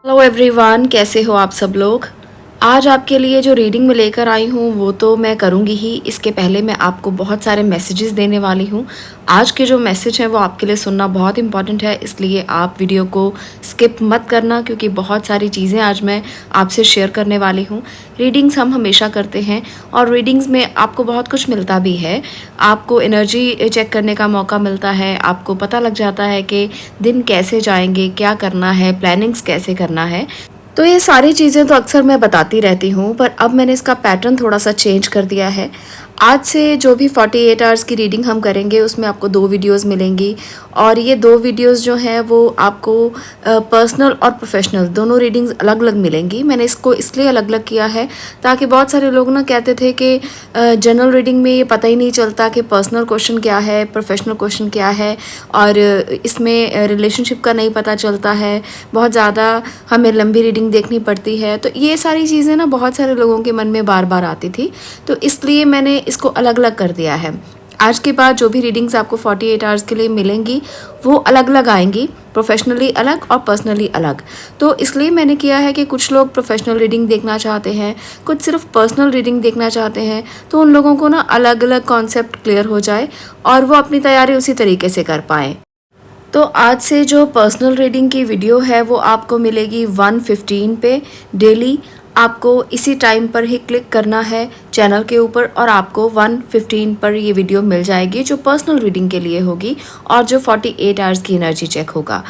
Hello everyone, कैसे हो आप सब लोग। आज आपके लिए जो रीडिंग में लेकर आई हूँ वो तो मैं करूँगी ही। इसके पहले मैं आपको बहुत सारे मैसेजेस देने वाली हूँ। आज के जो मैसेज हैं वो आपके लिए सुनना बहुत इंपॉर्टेंट है, इसलिए आप वीडियो को स्किप मत करना क्योंकि बहुत सारी चीज़ें आज मैं आपसे शेयर करने वाली हूँ। रीडिंग्स हम हमेशा करते हैं और रीडिंग्स में आपको बहुत कुछ मिलता भी है। आपको एनर्जी चेक करने का मौका मिलता है, आपको पता लग जाता है कि दिन कैसे जाएंगे, क्या करना है, प्लानिंग्स कैसे करना है। तो ये सारी चीज़ें तो अक्सर मैं बताती रहती हूँ, पर अब मैंने इसका पैटर्न थोड़ा सा चेंज कर दिया है। आज से जो भी 48 आवर्स की रीडिंग हम करेंगे उसमें आपको 2 वीडियोस मिलेंगी और ये 2 वीडियोस जो हैं वो आपको पर्सनल और प्रोफेशनल दोनों रीडिंग्स अलग अलग मिलेंगी। मैंने इसको इसलिए अलग अलग किया है ताकि बहुत सारे लोग ना कहते थे कि जनरल रीडिंग में ये पता ही नहीं चलता कि पर्सनल क्वेश्चन क्या है, प्रोफेशनल क्वेश्चन क्या है, और इसमें रिलेशनशिप का नहीं पता चलता है, बहुत ज़्यादा हमें लंबी रीडिंग देखनी पड़ती है। तो ये सारी चीज़ें ना बहुत सारे लोगों के मन में बार बार आती थी, तो इसलिए मैंने इसको अलग अलग कर दिया है। आज के बाद जो भी रीडिंग्स आपको 48 आवर्स के लिए मिलेंगी वो अलग अलग आएंगी, प्रोफेशनली अलग और पर्सनली अलग। तो इसलिए मैंने किया है कि कुछ लोग प्रोफेशनल रीडिंग देखना चाहते हैं, कुछ सिर्फ पर्सनल रीडिंग देखना चाहते हैं, तो उन लोगों को ना अलग अलग कॉन्सेप्ट क्लियर हो जाए और वो अपनी तैयारी उसी तरीके से कर पाएँ। तो आज से जो पर्सनल रीडिंग की वीडियो है वो आपको मिलेगी 1:15 पे डेली। आपको इसी टाइम पर ही क्लिक करना है चैनल के ऊपर और आपको 1:15 पर ये वीडियो मिल जाएगी जो पर्सनल रीडिंग के लिए होगी और जो 48 आवर्स की एनर्जी चेक होगा।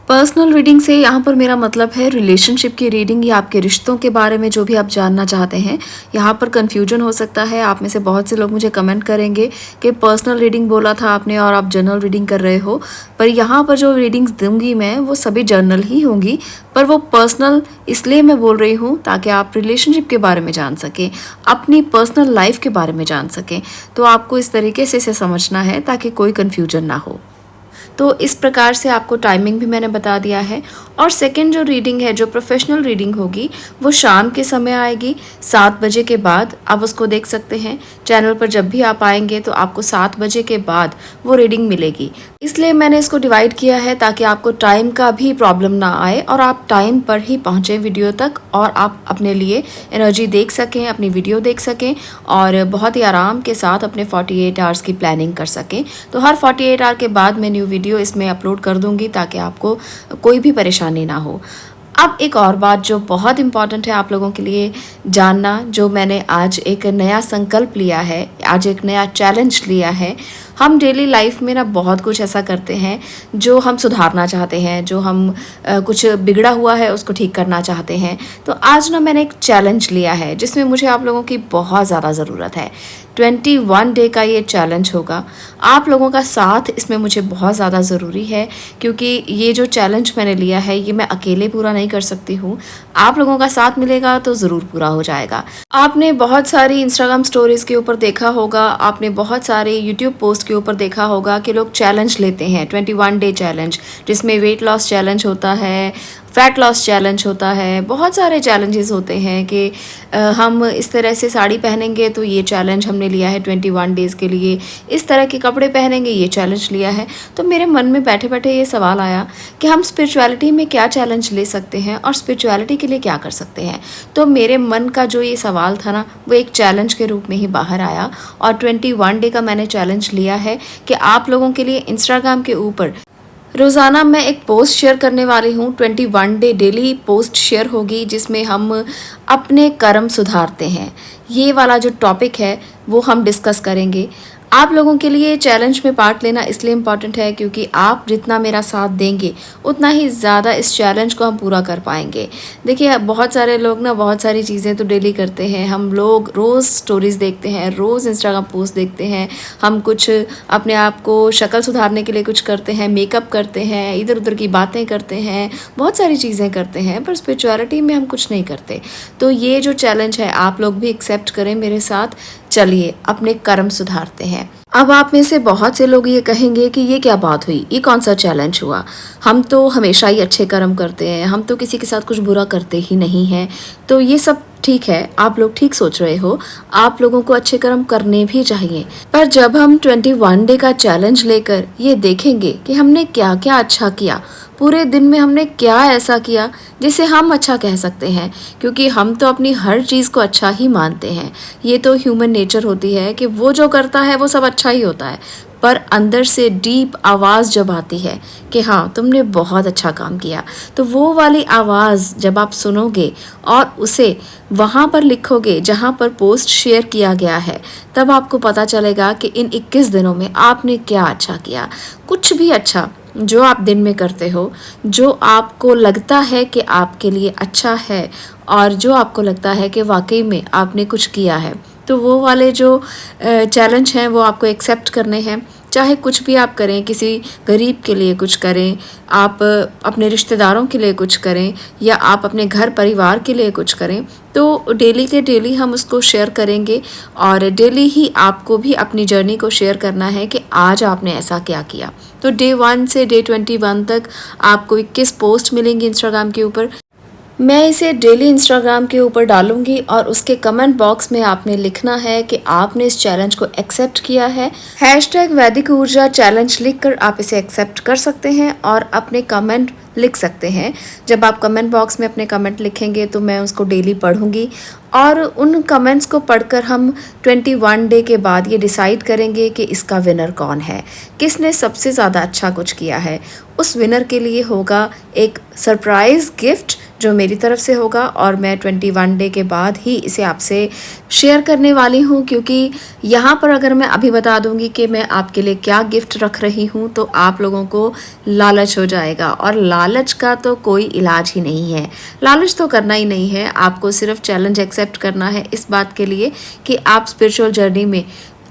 पर्सनल रीडिंग से यहाँ पर मेरा मतलब है रिलेशनशिप की रीडिंग या आपके रिश्तों के बारे में जो भी आप जानना चाहते हैं। यहाँ पर कन्फ्यूजन हो सकता है, आप में से बहुत से लोग मुझे कमेंट करेंगे कि पर्सनल रीडिंग बोला था आपने और आप जनरल रीडिंग कर रहे हो। पर यहाँ पर जो रीडिंग्स दूंगी मैं वो सभी जनरल ही होंगी, पर वो पर्सनल इसलिए मैं बोल रही हूँ ताकि आप रिलेशनशिप के बारे में जान सकें, अपनी पर्सनल लाइफ के बारे में जान सकें। तो आपको इस तरीके से इसे समझना है ताकि कोई कन्फ्यूजन ना हो। तो इस प्रकार से आपको टाइमिंग भी मैंने बता दिया है। और सेकंड जो रीडिंग है, जो प्रोफेशनल रीडिंग होगी, वो शाम के समय आएगी 7 बजे के बाद। आप उसको देख सकते हैं चैनल पर, जब भी आप आएंगे तो आपको 7 बजे के बाद वो रीडिंग मिलेगी। इसलिए मैंने इसको डिवाइड किया है ताकि आपको टाइम का भी प्रॉब्लम ना आए और आप टाइम पर ही पहुँचें वीडियो तक और आप अपने लिए एनर्जी देख सकें, अपनी वीडियो देख सकें और बहुत ही आराम के साथ अपने 48 आवर्स की प्लानिंग कर सकें। तो हर 48 आवर के बाद मैं न्यू वीडियो इसमें अपलोड कर दूंगी ताकि आपको कोई भी परेशानी ना हो। अब एक और बात जो बहुत इम्पॉर्टेंट है आप लोगों के लिए जानना, जो मैंने आज एक नया संकल्प लिया है, आज एक नया चैलेंज लिया है। हम डेली लाइफ में ना बहुत कुछ ऐसा करते हैं जो हम सुधारना चाहते हैं, जो हम कुछ बिगड़ा हुआ है उसको ठीक करना चाहते हैं। तो आज ना मैंने एक चैलेंज लिया है जिसमें मुझे आप लोगों की बहुत ज़्यादा ज़रूरत है। 21 डे का ये चैलेंज होगा। आप लोगों का साथ इसमें मुझे बहुत ज़्यादा ज़रूरी है क्योंकि ये जो चैलेंज मैंने लिया है ये मैं अकेले पूरा नहीं कर सकती हूँ। आप लोगों का साथ मिलेगा तो ज़रूर पूरा हो जाएगा। आपने बहुत सारी इंस्टाग्राम स्टोरीज़ के ऊपर देखा होगा, आपने बहुत सारे यूट्यूब पोस्ट के ऊपर देखा होगा कि लोग चैलेंज लेते हैं, 21 डे चैलेंज, जिसमें वेट लॉस चैलेंज होता है, फैट लॉस चैलेंज होता है, बहुत सारे चैलेंजेस होते हैं कि हम इस तरह से साड़ी पहनेंगे तो ये चैलेंज हमने लिया है 21 डेज़ के लिए, इस तरह के कपड़े पहनेंगे ये चैलेंज लिया है। तो मेरे मन में बैठे बैठे ये सवाल आया कि हम स्पिरिचुअलिटी में क्या चैलेंज ले सकते हैं और स्पिरिचुअलिटी के लिए क्या कर सकते हैं। तो मेरे मन का जो ये सवाल था ना वो एक चैलेंज के रूप में ही बाहर आया और 21 डे का मैंने चैलेंज लिया है कि आप लोगों के लिए इंस्टाग्राम के ऊपर रोज़ाना मैं एक पोस्ट शेयर करने वाली हूँ। 21 डे डेली पोस्ट शेयर होगी जिसमें हम अपने कर्म सुधारते हैं, ये वाला जो टॉपिक है वो हम डिस्कस करेंगे। आप लोगों के लिए चैलेंज में पार्ट लेना इसलिए इम्पॉर्टेंट है क्योंकि आप जितना मेरा साथ देंगे उतना ही ज़्यादा इस चैलेंज को हम पूरा कर पाएंगे। देखिए बहुत सारे लोग ना बहुत सारी चीज़ें तो डेली करते हैं, हम लोग रोज़ स्टोरीज़ देखते हैं, रोज़ इंस्टाग्राम पोस्ट देखते हैं, हम कुछ अपने आप को शक्ल सुधारने के लिए कुछ करते हैं, मेकअप करते हैं, इधर उधर की बातें करते हैं, बहुत सारी चीज़ें करते हैं, पर स्पिरिचुअलिटी में हम कुछ नहीं करते। तो ये जो चैलेंज है आप लोग भी एक्सेप्ट करें मेरे साथ, चलिए अपने कर्म सुधारते हैं। अब आप में से बहुत से लोग ये कहेंगे कि ये क्या बात हुई, ये कौन सा चैलेंज हुआ, हम तो हमेशा ही अच्छे कर्म करते हैं, हम तो किसी के साथ कुछ बुरा करते ही नहीं हैं। तो ये सब ठीक है, आप लोग ठीक सोच रहे हो, आप लोगों को अच्छे कर्म करने भी चाहिए। पर जब हम 21 डे का चैलेंज लेकर ये देखेंगे कि हमने क्या क्या अच्छा किया, पूरे दिन में हमने क्या ऐसा किया जिसे हम अच्छा कह सकते हैं, क्योंकि हम तो अपनी हर चीज़ को अच्छा ही मानते हैं। ये तो ह्यूमन नेचर होती है कि वो जो करता है वो सब अच्छा ही होता है, पर अंदर से डीप आवाज़ जब आती है कि हाँ तुमने बहुत अच्छा काम किया, तो वो वाली आवाज़ जब आप सुनोगे और उसे वहाँ पर लिखोगे जहाँ पर पोस्ट शेयर किया गया है, तब आपको पता चलेगा कि इन 21 दिनों में आपने क्या अच्छा किया। कुछ भी अच्छा जो आप दिन में करते हो, जो आपको लगता है कि आपके लिए अच्छा है और जो आपको लगता है कि वाकई में आपने कुछ किया है, तो वो वाले जो चैलेंज हैं वो आपको एक्सेप्ट करने हैं। चाहे कुछ भी आप करें, किसी गरीब के लिए कुछ करें, आप अपने रिश्तेदारों के लिए कुछ करें, या आप अपने घर परिवार के लिए कुछ करें, तो डेली के डेली हम उसको शेयर करेंगे और डेली ही आपको भी अपनी जर्नी को शेयर करना है कि आज आपने ऐसा क्या किया। तो डे 1 से डे 21 तक आपको 21 पोस्ट मिलेंगी इंस्टाग्राम के ऊपर। मैं इसे डेली इंस्टाग्राम के ऊपर डालूंगी और उसके कमेंट बॉक्स में आपने लिखना है कि आपने इस चैलेंज को एक्सेप्ट किया है। हैशटैग वैदिक ऊर्जा चैलेंज लिखकर आप इसे एक्सेप्ट कर सकते हैं और अपने कमेंट लिख सकते हैं। जब आप कमेंट बॉक्स में अपने कमेंट लिखेंगे तो मैं उसको डेली पढ़ूंगी और उन कमेंट्स को पढ़कर हम 21 डे के बाद ये डिसाइड करेंगे कि इसका विनर कौन है, किसने सबसे ज़्यादा अच्छा कुछ किया है। उस विनर के लिए होगा एक सरप्राइज़ गिफ्ट जो मेरी तरफ से होगा और मैं 21 डे के बाद ही इसे आपसे शेयर करने वाली हूँ, क्योंकि यहाँ पर अगर मैं अभी बता दूँगी कि मैं आपके लिए क्या गिफ्ट रख रही हूँ तो आप लोगों को लालच हो जाएगा, और लालच का तो कोई इलाज ही नहीं है। लालच तो करना ही नहीं है, आपको सिर्फ चैलेंज एक्सेप्ट करना है इस बात के लिए कि आप स्पिरिचुअल जर्नी में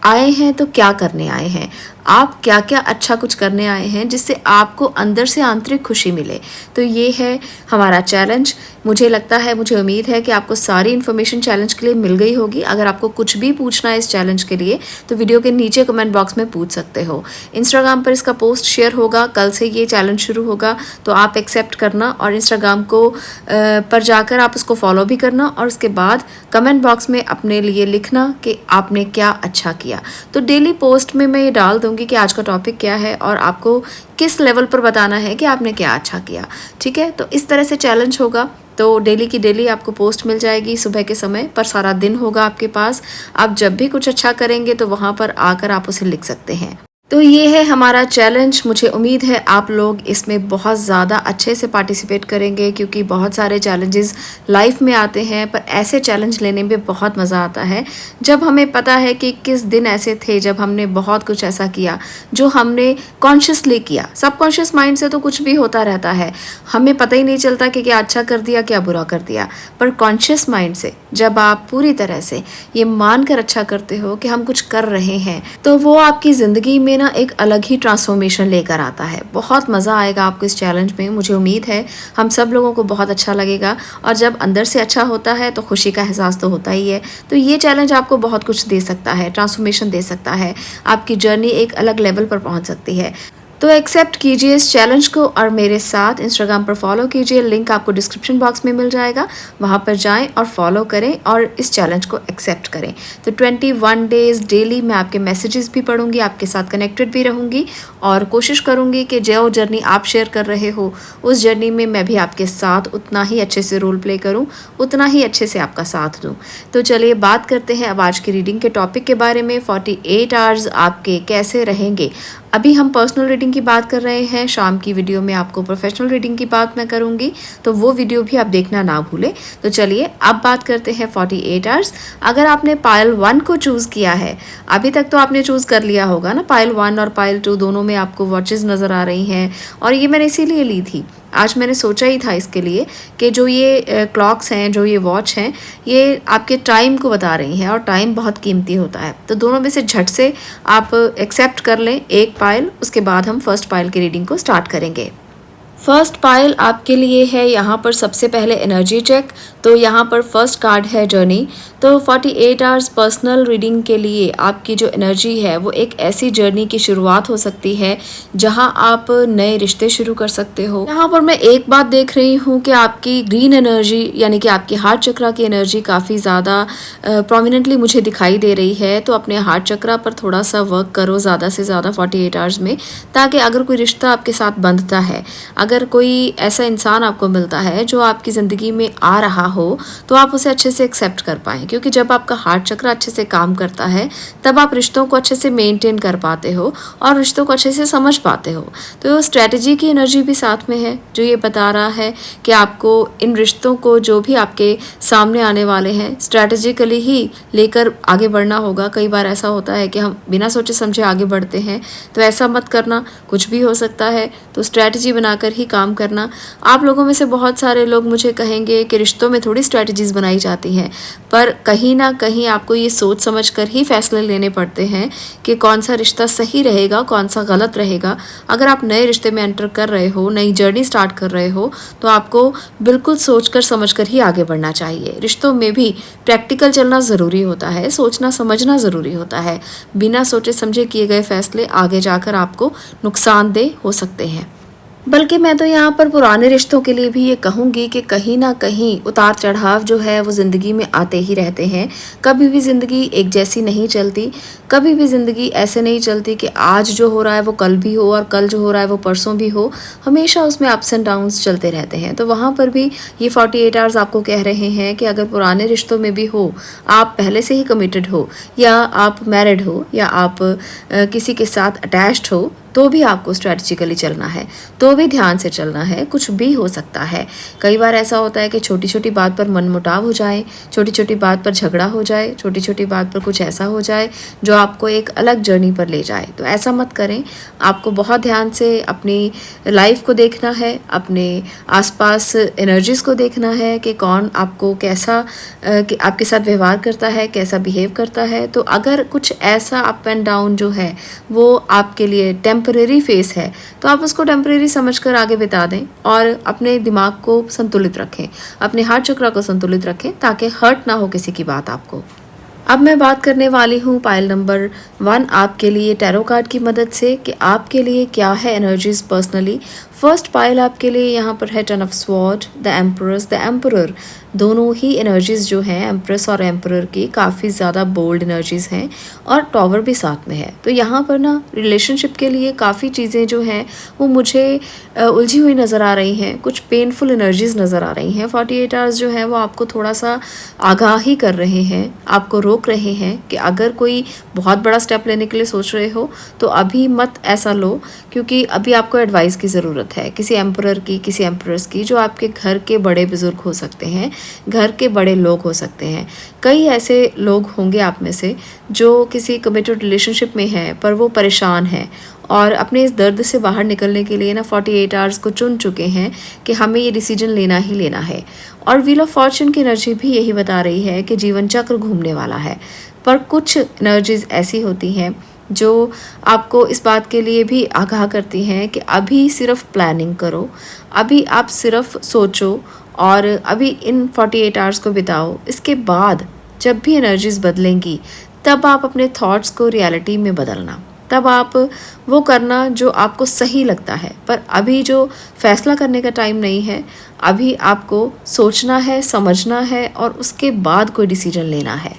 आए हैं तो क्या करने आए हैं, आप क्या क्या अच्छा कुछ करने आए हैं जिससे आपको अंदर से आंतरिक खुशी मिले। तो ये है हमारा चैलेंज। मुझे लगता है, मुझे उम्मीद है कि आपको सारी इन्फॉर्मेशन चैलेंज के लिए मिल गई होगी। अगर आपको कुछ भी पूछना है इस चैलेंज के लिए तो वीडियो के नीचे कमेंट बॉक्स में पूछ सकते हो। इंस्टाग्राम पर इसका पोस्ट शेयर होगा, कल से ये चैलेंज शुरू होगा, तो आप एक्सेप्ट करना और इंस्टाग्राम को पर जाकर आप उसको फॉलो भी करना और उसके बाद कमेंट बॉक्स में अपने लिए लिखना कि आपने क्या अच्छा किया। तो डेली पोस्ट में मैं ये डाल दूँगी कि आज का टॉपिक क्या है और आपको किस लेवल पर बताना है कि आपने क्या अच्छा किया। ठीक है, तो इस तरह से चैलेंज होगा। तो डेली की डेली आपको पोस्ट मिल जाएगी सुबह के समय पर, सारा दिन होगा आपके पास। आप जब भी कुछ अच्छा करेंगे तो वहाँ पर आकर आप उसे लिख सकते हैं। तो ये है हमारा चैलेंज। मुझे उम्मीद है आप लोग इसमें बहुत ज़्यादा अच्छे से पार्टिसिपेट करेंगे, क्योंकि बहुत सारे चैलेंजेस लाइफ में आते हैं, पर ऐसे चैलेंज लेने में बहुत मज़ा आता है जब हमें पता है कि किस दिन ऐसे थे जब हमने बहुत कुछ ऐसा किया जो हमने कॉन्शियसली किया। सबकॉन्शियस माइंड से तो कुछ भी होता रहता है, हमें पता ही नहीं चलता कि क्या अच्छा कर दिया क्या बुरा कर दिया, पर कॉन्शियस माइंड से जब आप पूरी तरह से ये मान कर अच्छा करते हो कि हम कुछ कर रहे हैं, तो वो आपकी ज़िंदगी में ना एक अलग ही ट्रांसफॉर्मेशन लेकर आता है। बहुत मज़ा आएगा आपको इस चैलेंज में। मुझे उम्मीद है हम सब लोगों को बहुत अच्छा लगेगा, और जब अंदर से अच्छा होता है तो खुशी का एहसास तो होता ही है। तो ये चैलेंज आपको बहुत कुछ दे सकता है, ट्रांसफॉर्मेशन दे सकता है, आपकी जर्नी एक अलग लेवल पर पहुंच सकती है। तो एक्सेप्ट कीजिए इस चैलेंज को और मेरे साथ इंस्टाग्राम पर फॉलो कीजिए। लिंक आपको डिस्क्रिप्शन बॉक्स में मिल जाएगा, वहाँ पर जाएं और फॉलो करें और इस चैलेंज को एक्सेप्ट करें। तो 21 डेज़ डेली मैं आपके मैसेजेस भी पढ़ूंगी, आपके साथ कनेक्टेड भी रहूंगी और कोशिश करूंगी कि जो जर्नी आप शेयर कर रहे हो उस जर्नी में मैं भी आपके साथ उतना ही अच्छे से रोल प्ले करूँ, उतना ही अच्छे से आपका साथ दूँ। तो चलिए बात करते हैं अब आज की रीडिंग के टॉपिक के बारे में। 48 आवर्स आपके कैसे रहेंगे। अभी हम पर्सनल रीडिंग की बात कर रहे हैं, शाम की वीडियो में आपको प्रोफेशनल रीडिंग की बात मैं करूंगी, तो वो वीडियो भी आप देखना ना भूलें। तो चलिए अब बात करते हैं 48 आवर्स। अगर आपने पायल 1 को चूज़ किया है, अभी तक तो आपने चूज़ कर लिया होगा ना, पायल 1 और पायल 2 दोनों में आपको वॉचेस नज़र आ रही हैं, और ये मैंने इसीलिए ली थी। आज मैंने सोचा ही था इसके लिए कि जो ये क्लॉक्स हैं, जो ये वॉच हैं, ये आपके टाइम को बता रही हैं और टाइम बहुत कीमती होता है। तो दोनों में से झट से आप एक्सेप्ट कर लें एक पायल, उसके बाद हम फर्स्ट पायल की रीडिंग को स्टार्ट करेंगे। फर्स्ट पायल आपके लिए है यहाँ पर सबसे पहले एनर्जी चेक। तो यहाँ पर फर्स्ट कार्ड है जर्नी। तो 48 आवर्स पर्सनल रीडिंग के लिए आपकी जो एनर्जी है वो एक ऐसी जर्नी की शुरुआत हो सकती है जहाँ आप नए रिश्ते शुरू कर सकते हो। यहाँ पर मैं एक बात देख रही हूँ कि आपकी ग्रीन एनर्जी यानी कि आपकी हार्ट चक्रा की एनर्जी काफ़ी ज़्यादा प्रोमिनेंटली मुझे दिखाई दे रही है। तो अपने हार्ट चक्रा पर थोड़ा सा वर्क करो ज़्यादा से ज़्यादा 48 आवर्स में, ताकि अगर कोई रिश्ता आपके साथ बंधता है, अगर कोई ऐसा इंसान आपको मिलता है जो आपकी ज़िंदगी में आ रहा हो, तो आप उसे अच्छे से एक्सेप्ट कर पाएँ, क्योंकि जब आपका हार्ट चक्र अच्छे से काम करता है तब आप रिश्तों को अच्छे से मेंटेन कर पाते हो और रिश्तों को अच्छे से समझ पाते हो। तो स्ट्रैटेजी की एनर्जी भी साथ में है, जो ये बता रहा है कि आपको इन रिश्तों को जो भी आपके सामने आने वाले हैं स्ट्रैटेजिकली ही लेकर आगे बढ़ना होगा। कई बार ऐसा होता है कि हम बिना सोचे समझे आगे बढ़ते हैं, तो ऐसा मत करना, कुछ भी हो सकता है, तो स्ट्रैटेजी बनाकर ही काम करना। आप लोगों में से बहुत सारे लोग मुझे कहेंगे कि रिश्तों में थोड़ी स्ट्रैटेजीज बनाई जाती हैं, पर कहीं ना कहीं आपको ये सोच समझ कर ही फैसले लेने पड़ते हैं कि कौन सा रिश्ता सही रहेगा, कौन सा गलत रहेगा। अगर आप नए रिश्ते में एंटर कर रहे हो, नई जर्नी स्टार्ट कर रहे हो, तो आपको बिल्कुल सोचकर समझकर ही आगे बढ़ना चाहिए। रिश्तों में भी प्रैक्टिकल चलना ज़रूरी होता है, सोचना समझना ज़रूरी होता है। बिना सोचे समझे किए गए फैसले आगे जाकर आपको नुकसानदेह हो सकते हैं। बल्कि मैं तो यहाँ पर पुराने रिश्तों के लिए भी ये कहूँगी कि कहीं ना कहीं उतार चढ़ाव जो है वो ज़िंदगी में आते ही रहते हैं। कभी भी ज़िंदगी एक जैसी नहीं चलती, कभी भी ज़िंदगी ऐसे नहीं चलती कि आज जो हो रहा है वो कल भी हो और कल जो हो रहा है वो परसों भी हो। हमेशा उसमें अप्स एंड डाउन्स चलते रहते हैं। तो वहाँ पर भी ये 48 आवर्स आपको कह रहे हैं कि अगर पुराने रिश्तों में भी हो, आप पहले से ही कमिटेड हो, या आप मैरिड हो, या आप किसी के साथ अटैच्ड हो, तो भी आपको स्ट्रैटेजिकली चलना है, तो भी ध्यान से चलना है। कुछ भी हो सकता है। कई बार ऐसा होता है कि छोटी छोटी बात पर मनमुटाव हो जाए, छोटी छोटी बात पर झगड़ा हो जाए, छोटी छोटी बात पर कुछ ऐसा हो जाए जो आपको एक अलग जर्नी पर ले जाए। तो ऐसा मत करें। आपको बहुत ध्यान से अपनी लाइफ को देखना है, अपने आसपास एनर्जीज़ को देखना है कि कौन आपको कैसा कि आपके साथ व्यवहार करता है, कैसा बिहेव करता है। तो अगर कुछ ऐसा अप एंड डाउन जो है वो आपके लिए टेम्परेरी फेस है, तो आप उसको टेम्परेरी समझकर आगे बिता दें और अपने दिमाग को संतुलित रखें, अपने हार्ट चक्र को संतुलित रखें, ताकि हर्ट ना हो किसी की बात आपको। अब मैं बात करने वाली हूँ पाइल नंबर 1 आपके लिए टैरो कार्ड की मदद से कि आपके लिए क्या है एनर्जीज पर्सनली। फर्स्ट पाइल आपके लिए यहाँ पर है 10 of sword, the emperors, the emperor. दोनों ही एनर्जीज जो हैं एम्प्रेस और एम्परर की काफ़ी ज़्यादा बोल्ड एनर्जीज हैं और टॉवर भी साथ में है। तो यहाँ पर ना रिलेशनशिप के लिए काफ़ी चीज़ें जो हैं वो मुझे उलझी हुई नज़र आ रही हैं, कुछ पेनफुल एनर्जीज नज़र आ रही हैं। 48 आवर्स जो है वो आपको थोड़ा सा आगाही कर रहे हैं, आपको रोक रहे हैं कि अगर कोई बहुत बड़ा स्टेप लेने के लिए सोच रहे हो तो अभी मत ऐसा लो, क्योंकि अभी आपको एडवाइस की ज़रूरत है, किसी एम्परर की, किसी एम्परर्स की, जो आपके घर के बड़े बुजुर्ग हो सकते हैं, घर के बड़े लोग हो सकते हैं। कई ऐसे लोग होंगे आप में से जो किसी कमिटेड रिलेशनशिप में हैं पर वो परेशान हैं और अपने इस दर्द से बाहर निकलने के लिए ना 48 आवर्स को चुन चुके हैं कि हमें ये डिसीजन लेना ही लेना है। और व्हील ऑफ फॉर्चून की एनर्जी भी यही बता रही है कि जीवन चक्र घूमने वाला है, पर कुछ एनर्जीज ऐसी होती हैं जो आपको इस बात के लिए भी आगाह करती हैं कि अभी सिर्फ प्लानिंग करो, अभी आप सिर्फ सोचो और अभी इन 48 आवर्स को बिताओ। इसके बाद जब भी एनर्जीज बदलेंगी तब आप अपने थॉट्स को रियलिटी में बदलना, तब आप वो करना जो आपको सही लगता है। पर अभी जो फैसला करने का टाइम नहीं है, अभी आपको सोचना है, समझना है और उसके बाद कोई डिसीजन लेना है।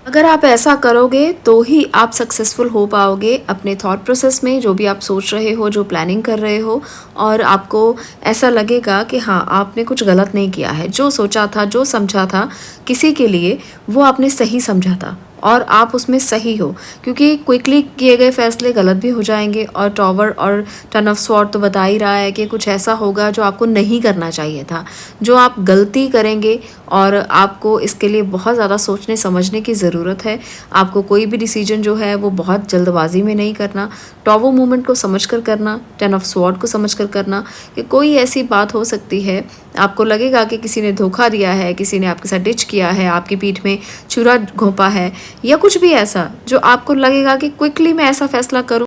अगर आप ऐसा करोगे तो ही आप सक्सेसफुल हो पाओगे अपने थॉट प्रोसेस में, जो भी आप सोच रहे हो, जो प्लानिंग कर रहे हो, और आपको ऐसा लगेगा कि हाँ आपने कुछ गलत नहीं किया है। जो सोचा था, जो समझा था किसी के लिए, वो आपने सही समझा था और आप उसमें सही हो, क्योंकि क्विकली किए गए फैसले गलत भी हो जाएंगे। और टॉवर और 10 ऑफ स्वॉर्ड तो बता ही रहा है कि कुछ ऐसा होगा जो आपको नहीं करना चाहिए था, जो आप गलती करेंगे और आपको इसके लिए बहुत ज़्यादा सोचने समझने की ज़रूरत है। आपको कोई भी डिसीजन जो है वो बहुत जल्दबाजी में नहीं करना, टॉवर मूवमेंट को समझ कर करना, 10 ऑफ स्वॉर्ड को समझ कर करना कि कोई ऐसी बात हो सकती है, आपको लगेगा कि किसी ने धोखा दिया है, किसी ने आपके साथ डिच किया है, आपकी पीठ में छुरा घोंपा है, या कुछ भी ऐसा जो आपको लगेगा कि क्विकली मैं ऐसा फैसला करूं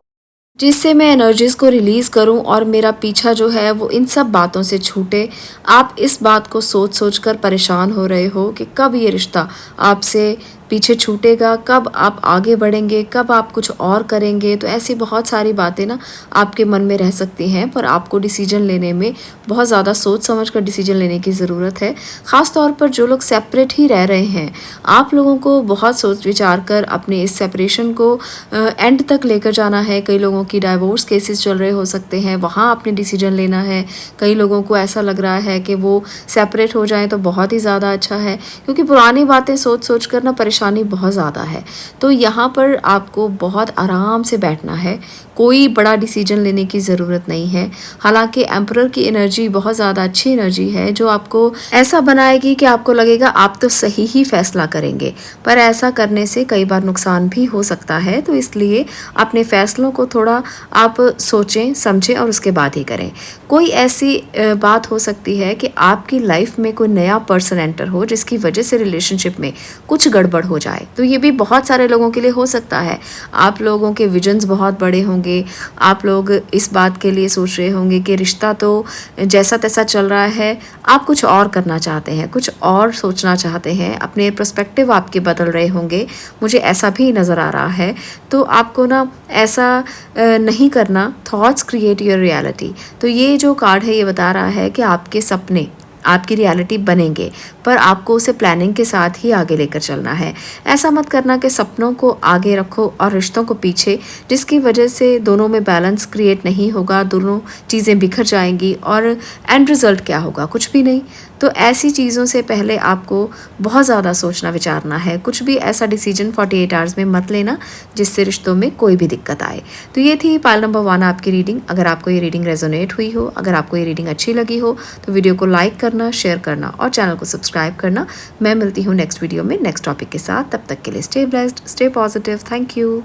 जिससे मैं एनर्जीज को रिलीज़ करूं और मेरा पीछा जो है वो इन सब बातों से छूटे। आप इस बात को सोच सोच कर परेशान हो रहे हो कि कब ये रिश्ता आपसे पीछे छूटेगा, कब आप आगे बढ़ेंगे, कब आप कुछ और करेंगे। तो ऐसी बहुत सारी बातें ना आपके मन में रह सकती हैं, पर आपको डिसीजन लेने में बहुत ज़्यादा सोच समझ कर डिसीजन लेने की ज़रूरत है। ख़ास तौर पर जो लोग सेपरेट ही रह रहे हैं, आप लोगों को बहुत सोच विचार कर अपने इस सेपरेशन को एंड तक लेकर जाना है। कई लोगों की डाइवोर्स केसेस चल रहे हो सकते हैं, वहाँ आपने डिसीजन लेना है। कई लोगों को ऐसा लग रहा है कि वो सेपरेट हो जाएं तो बहुत ही ज़्यादा अच्छा है, क्योंकि पुरानी बातें सोच सोच कर ना परेशानी बहुत ज़्यादा है। तो यहाँ पर आपको बहुत आराम से बैठना है, कोई बड़ा डिसीजन लेने की ज़रूरत नहीं है। हालांकि एम्परर की एनर्जी बहुत ज़्यादा अच्छी एनर्जी है, जो आपको ऐसा बनाएगी कि आपको लगेगा आप तो सही ही फैसला करेंगे, पर ऐसा करने से कई बार नुकसान भी हो सकता है। तो इसलिए अपने फैसलों को थोड़ा आप सोचें समझें और उसके बाद ही करें। कोई ऐसी बात हो सकती है कि आपकी लाइफ में कोई नया पर्सन एंटर हो, जिसकी वजह से रिलेशनशिप में कुछ गड़बड़ हो जाए। तो ये भी बहुत सारे लोगों के लिए हो सकता है। आप लोगों के विजन्स बहुत बड़े होंगे, आप लोग इस बात के लिए सोच रहे होंगे कि रिश्ता तो जैसा तैसा चल रहा है, आप कुछ और करना चाहते हैं, कुछ और सोचना चाहते हैं, अपने पर्सपेक्टिव आपके बदल रहे होंगे, मुझे ऐसा भी नज़र आ रहा है। तो आपको ना ऐसा नहीं करना। Thoughts create your reality. तो ये जो कार्ड है ये बता रहा है कि आपके सपने आपकी रियलिटी बनेंगे, पर आपको उसे प्लानिंग के साथ ही आगे लेकर चलना है। ऐसा मत करना कि सपनों को आगे रखो और रिश्तों को पीछे, जिसकी वजह से दोनों में बैलेंस क्रिएट नहीं होगा, दोनों चीज़ें बिखर जाएंगी और एंड रिज़ल्ट क्या होगा, कुछ भी नहीं। तो ऐसी चीज़ों से पहले आपको बहुत ज़्यादा सोचना विचारना है। कुछ भी ऐसा डिसीजन 48 आवर्स में मत लेना जिससे रिश्तों में कोई भी दिक्कत आए। तो ये थी पाइल नंबर 1 आपकी रीडिंग। अगर आपको ये रीडिंग रेजोनेट हुई हो, अगर आपको ये रीडिंग अच्छी लगी हो, तो वीडियो को लाइक करना, शेयर करना और चैनल को सब्सक्राइब करना। मैं मिलती हूँ नेक्स्ट वीडियो में नेक्स्ट टॉपिक के साथ। तब तक के लिए stay blessed, stay positive. Thank you.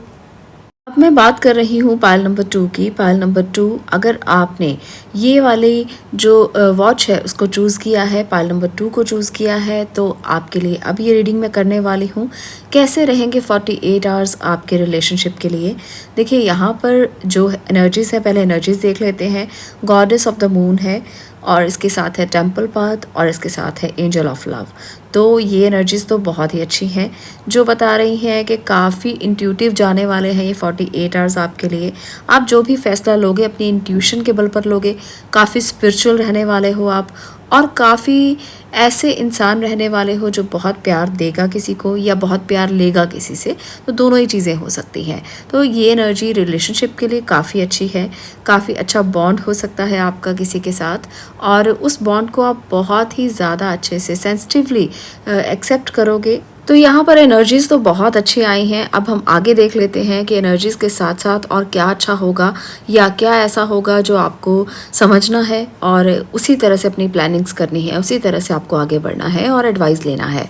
अब मैं बात कर रही हूँ पाइल नंबर 2 की। पाइल नंबर 2, अगर आपने ये वाली जो वॉच है उसको चूज़ किया है, पाइल नंबर 2 को चूज़ किया है, तो आपके लिए अब ये रीडिंग मैं करने वाली हूँ। कैसे रहेंगे 48 आवर्स आपके रिलेशनशिप के लिए। देखिए यहाँ पर जो एनर्जीज़ है, पहले एनर्जीज़ देख लेते हैं। गॉडेस ऑफ द मून है और इसके साथ है टेम्पल पाथ और इसके साथ है एंजल ऑफ लव। तो ये एनर्जीज़ तो बहुत ही अच्छी हैं, जो बता रही हैं कि काफ़ी इंट्यूटिव जाने वाले हैं ये 48 आवर्स आपके लिए। आप जो भी फैसला लोगे अपनी इंट्यूशन के बल पर लोगे। काफ़ी स्पिरिचुअल रहने वाले हो आप, और काफ़ी ऐसे इंसान रहने वाले हो जो बहुत प्यार देगा किसी को या बहुत प्यार लेगा किसी से। तो दोनों ही चीज़ें हो सकती हैं। तो ये एनर्जी रिलेशनशिप के लिए काफ़ी अच्छी है। काफ़ी अच्छा बॉन्ड हो सकता है आपका किसी के साथ, और उस बॉन्ड को आप बहुत ही ज़्यादा अच्छे से सेंसिटिवली एक्सेप्ट करोगे। तो यहाँ पर एनर्जीज़ तो बहुत अच्छी आई हैं। अब हम आगे देख लेते हैं कि एनर्जीज़ के साथ साथ और क्या अच्छा होगा या क्या ऐसा होगा जो आपको समझना है, और उसी तरह से अपनी प्लानिंग्स करनी है, उसी तरह से आपको आगे बढ़ना है और एडवाइस लेना है।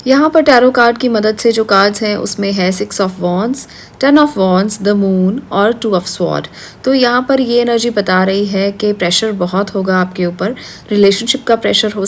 यहाँ पर टैरो कार्ड की मदद से जो कार्ड्स हैं उसमें है 6 of wands, 10 of wands, the moon और 2 ऑफ स्वॉर्ड। तो यहाँ पर ये एनर्जी बता रही है कि प्रेशर बहुत होगा आपके ऊपर। रिलेशनशिप का प्रेशर हो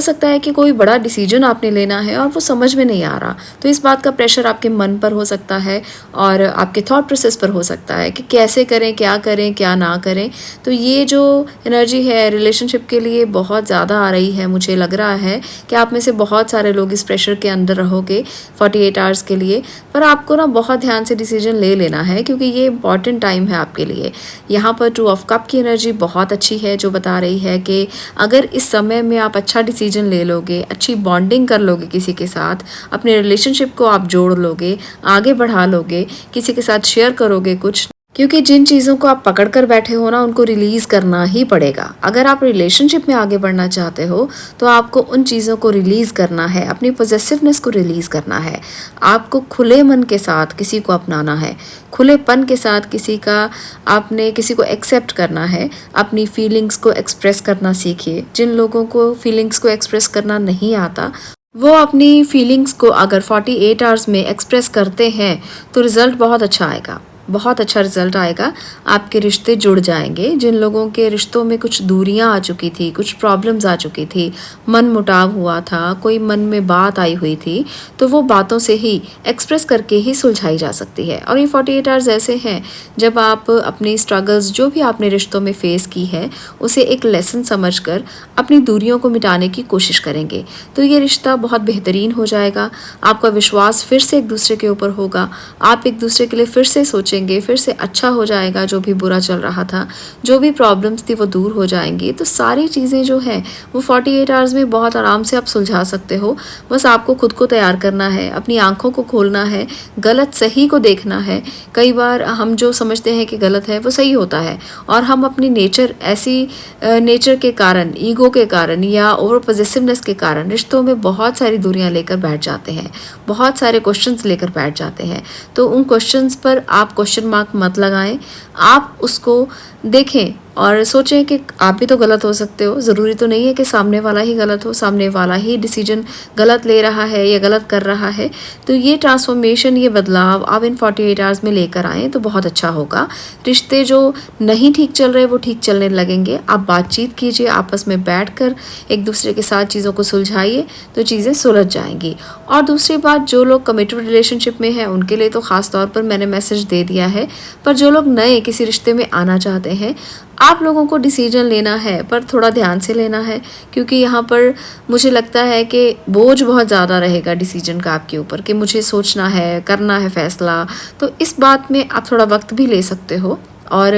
सकता है कि कोई बड़ा डिसीजन आपने लेना है और वो समझ में नहीं आ रहा। तो इस बात का प्रेशर आपके मन पर हो सकता है और आपके थॉट प्रोसेस पर हो सकता है कि कैसे करें, क्या ना करें। तो ये जो एनर्जी है रिलेशनशिप के लिए बहुत ज़्यादा आ रही है। मुझे लग रहा है कि आप में से बहुत सारे लोग इस प्रेशर के अंदर रहोगे 48 आवर्स के लिए। पर आपको ना बहुत ध्यान से डिसीजन ले लेना है, क्योंकि ये इंपॉर्टेंट टाइम है आपके लिए। यहाँ पर 2 ऑफ कप की एनर्जी बहुत अच्छी है, जो बता रही है कि अगर इस समय में आप अच्छा डिसीजन ले लोगे, अच्छी बॉन्डिंग कर लोगे किसी के साथ, अपने रिलेशनशिप को आप जोड़ लोगे, आगे बढ़ा लोगे, किसी के साथ शेयर करोगे कुछ, क्योंकि जिन चीज़ों को आप पकड़ कर बैठे हो ना, उनको रिलीज़ करना ही पड़ेगा। अगर आप रिलेशनशिप में आगे बढ़ना चाहते हो तो आपको उन चीज़ों को रिलीज़ करना है, अपनी पॉजेसिवनेस को रिलीज़ करना है। आपको खुले मन के साथ किसी को अपनाना है, खुलेपन के साथ आपने किसी को एक्सेप्ट करना है। अपनी फीलिंग्स को एक्सप्रेस करना सीखिए। जिन लोगों को फीलिंग्स को एक्सप्रेस करना नहीं आता, वो अपनी फीलिंग्स को अगर 48 आवर्स में एक्सप्रेस करते हैं तो रिज़ल्ट बहुत अच्छा आएगा। बहुत अच्छा रिजल्ट आएगा, आपके रिश्ते जुड़ जाएंगे। जिन लोगों के रिश्तों में कुछ दूरियां आ चुकी थी, कुछ प्रॉब्लम्स आ चुकी थी, मन मुटाव हुआ था, कोई मन में बात आई हुई थी, तो वो बातों से ही एक्सप्रेस करके ही सुलझाई जा सकती है। और ये 48 आवर्स ऐसे हैं जब आप अपनी स्ट्रगल्स जो भी आपने रिश्तों में फेस की है उसे एक लेसन समझकर अपनी दूरियों को मिटाने की कोशिश करेंगे, तो ये रिश्ता बहुत बेहतरीन हो जाएगा। आपका विश्वास फिर से एक दूसरे के ऊपर होगा, आप एक दूसरे के लिए फिर से सोचेंगे, फिर से अच्छा हो जाएगा। जो भी बुरा चल रहा था, जो भी प्रॉब्लम्स थी वो दूर हो जाएंगी। तो सारी चीज़ें जो है वो 48 आवर्स में बहुत आराम से आप सुलझा सकते हो। बस आपको खुद को तैयार करना है, अपनी आंखों को खोलना है, गलत सही को देखना है। कई बार हम जो समझते हैं कि गलत है वो सही होता है, और हम अपनी नेचर के कारण, ईगो के कारण या ओवर पॉजिटिवनेस के कारण रिश्तों में बहुत सारी दूरियां लेकर बैठ जाते हैं, बहुत सारे क्वेश्चंस लेकर बैठ जाते हैं। तो उन क्वेश्चंस पर आप क्वेश्चन मार्क मत लगाएं, आप उसको देखें और सोचें कि आप भी तो गलत हो सकते हो। ज़रूरी तो नहीं है कि सामने वाला ही गलत हो, सामने वाला ही डिसीजन गलत ले रहा है या गलत कर रहा है। तो ये ट्रांसफॉर्मेशन, ये बदलाव आप इन 48 आवर्स में लेकर आएँ तो बहुत अच्छा होगा। रिश्ते जो नहीं ठीक चल रहे वो ठीक चलने लगेंगे। आप बातचीत कीजिए, आपस में बैठकर एक दूसरे के साथ चीज़ों को सुलझाइए तो चीज़ें सुलझ जाएंगी। और दूसरी बात, जो लोग कमिटेड रिलेशनशिप में हैं उनके लिए तो ख़ास तौर पर मैंने मैसेज दे दिया है, पर जो लोग नए किसी रिश्ते में आना चाहते हैं, आप लोगों को डिसीजन लेना है पर थोड़ा ध्यान से लेना है, क्योंकि यहाँ पर मुझे लगता है कि बोझ बहुत ज़्यादा रहेगा डिसीजन का आपके ऊपर कि मुझे सोचना है, करना है फैसला। तो इस बात में आप थोड़ा वक्त भी ले सकते हो और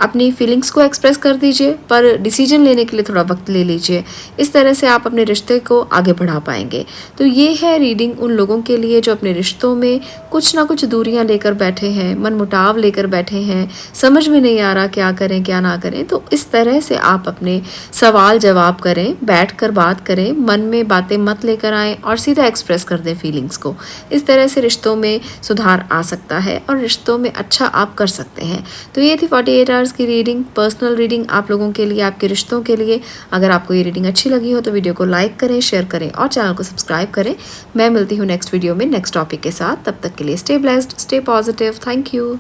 अपनी फीलिंग्स को एक्सप्रेस कर दीजिए, पर डिसीजन लेने के लिए थोड़ा वक्त ले लीजिए। इस तरह से आप अपने रिश्ते को आगे बढ़ा पाएंगे। तो ये है रीडिंग उन लोगों के लिए जो अपने रिश्तों में कुछ ना कुछ दूरियां लेकर बैठे हैं, मन मुटाव लेकर बैठे हैं, समझ में नहीं आ रहा क्या करें क्या ना करें। तो इस तरह से आप अपने सवाल जवाब करें, बैठ कर बात करें, मन में बातें मत लेकर आएँ और सीधा एक्सप्रेस कर दें फीलिंग्स को। इस तरह से रिश्तों में सुधार आ सकता है और रिश्तों में अच्छा आप कर सकते हैं। तो ये थी 48 आवर्स की रीडिंग, पर्सनल रीडिंग आप लोगों के लिए, आपके रिश्तों के लिए। अगर आपको ये रीडिंग अच्छी लगी हो तो वीडियो को लाइक करें, शेयर करें और चैनल को सब्सक्राइब करें। मैं मिलती हूँ नेक्स्ट वीडियो में नेक्स्ट टॉपिक के साथ। तब तक के लिए stay blessed, stay positive. Thank you.